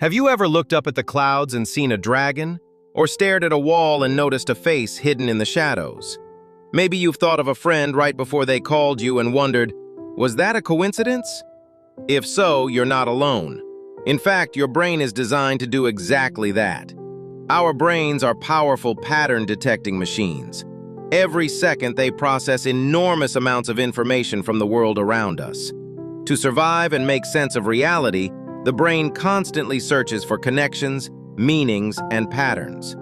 Have you ever looked up at the clouds and seen a dragon? Or stared at a wall and noticed a face hidden in the shadows? Maybe you've thought of a friend right before they called you and wondered, was that a coincidence? If so, you're not alone. In fact, your brain is designed to do exactly that. Our brains are powerful pattern-detecting machines. Every second, they process enormous amounts of information from the world around us. To survive and make sense of reality, the brain constantly searches for connections, meanings, and patterns.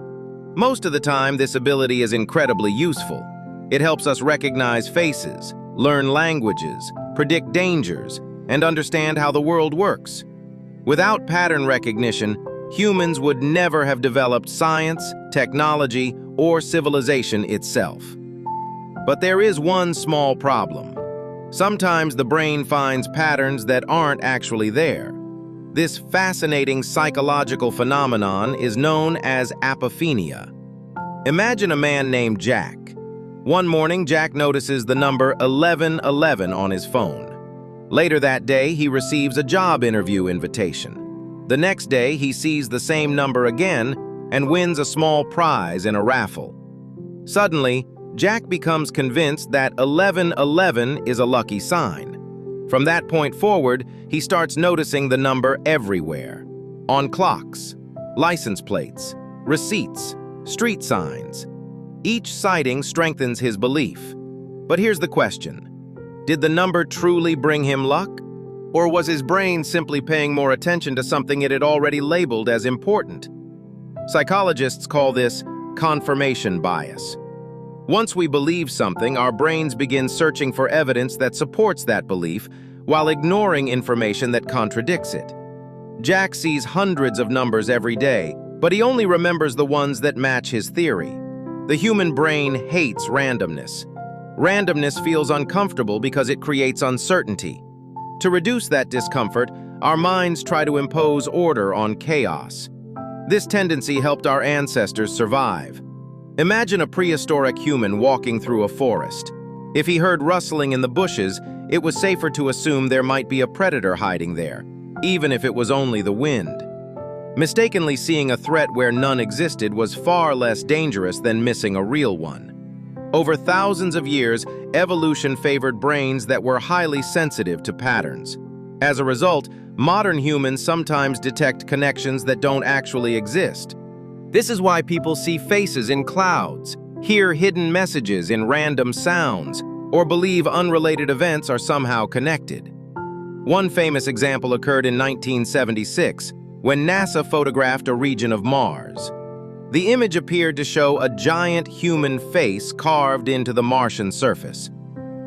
Most of the time, this ability is incredibly useful. It helps us recognize faces, learn languages, predict dangers, and understand how the world works. Without pattern recognition, humans would never have developed science, technology, or civilization itself. But there is one small problem. Sometimes the brain finds patterns that aren't actually there. This fascinating psychological phenomenon is known as apophenia. Imagine a man named Jack. One morning, Jack notices the number 1111 on his phone. Later that day, he receives a job interview invitation. The next day, he sees the same number again and wins a small prize in a raffle. Suddenly, Jack becomes convinced that 1111 is a lucky sign. From that point forward, he starts noticing the number everywhere. On clocks, license plates, receipts, street signs. Each sighting strengthens his belief. But here's the question. Did the number truly bring him luck? Or was his brain simply paying more attention to something it had already labeled as important? Psychologists call this confirmation bias. Once we believe something, our brains begin searching for evidence that supports that belief while ignoring information that contradicts it. Jack sees hundreds of numbers every day, but he only remembers the ones that match his theory. The human brain hates randomness. Randomness feels uncomfortable because it creates uncertainty. To reduce that discomfort, our minds try to impose order on chaos. This tendency helped our ancestors survive. Imagine a prehistoric human walking through a forest. If he heard rustling in the bushes, it was safer to assume there might be a predator hiding there, even if it was only the wind. Mistakenly seeing a threat where none existed was far less dangerous than missing a real one. Over thousands of years, evolution favored brains that were highly sensitive to patterns. As a result, modern humans sometimes detect connections that don't actually exist. This is why people see faces in clouds, hear hidden messages in random sounds, or believe unrelated events are somehow connected. One famous example occurred in 1976, when NASA photographed a region of Mars. The image appeared to show a giant human face carved into the Martian surface.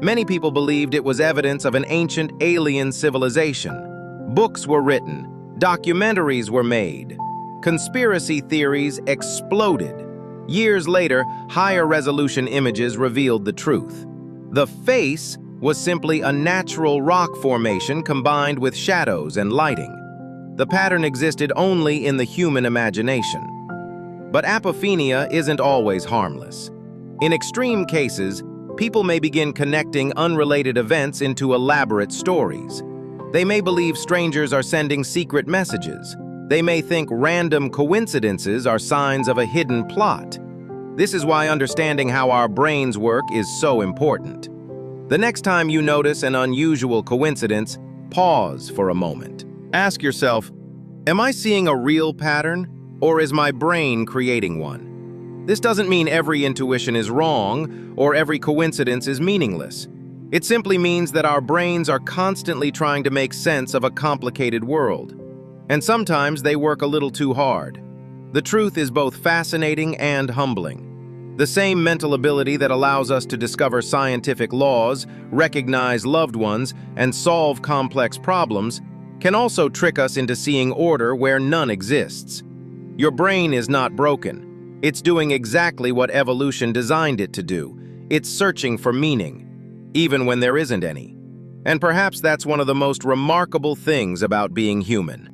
Many people believed it was evidence of an ancient alien civilization. Books were written, documentaries were made. Conspiracy theories exploded. Years later, higher-resolution images revealed the truth. The face was simply a natural rock formation combined with shadows and lighting. The pattern existed only in the human imagination. But apophenia isn't always harmless. In extreme cases, people may begin connecting unrelated events into elaborate stories. They may believe strangers are sending secret messages. They may think random coincidences are signs of a hidden plot. This is why understanding how our brains work is so important. The next time you notice an unusual coincidence, pause for a moment. Ask yourself, am I seeing a real pattern, or is my brain creating one? This doesn't mean every intuition is wrong or every coincidence is meaningless. It simply means that our brains are constantly trying to make sense of a complicated world. And sometimes they work a little too hard. The truth is both fascinating and humbling. The same mental ability that allows us to discover scientific laws, recognize loved ones, and solve complex problems can also trick us into seeing order where none exists. Your brain is not broken. It's doing exactly what evolution designed it to do. It's searching for meaning, even when there isn't any. And perhaps that's one of the most remarkable things about being human.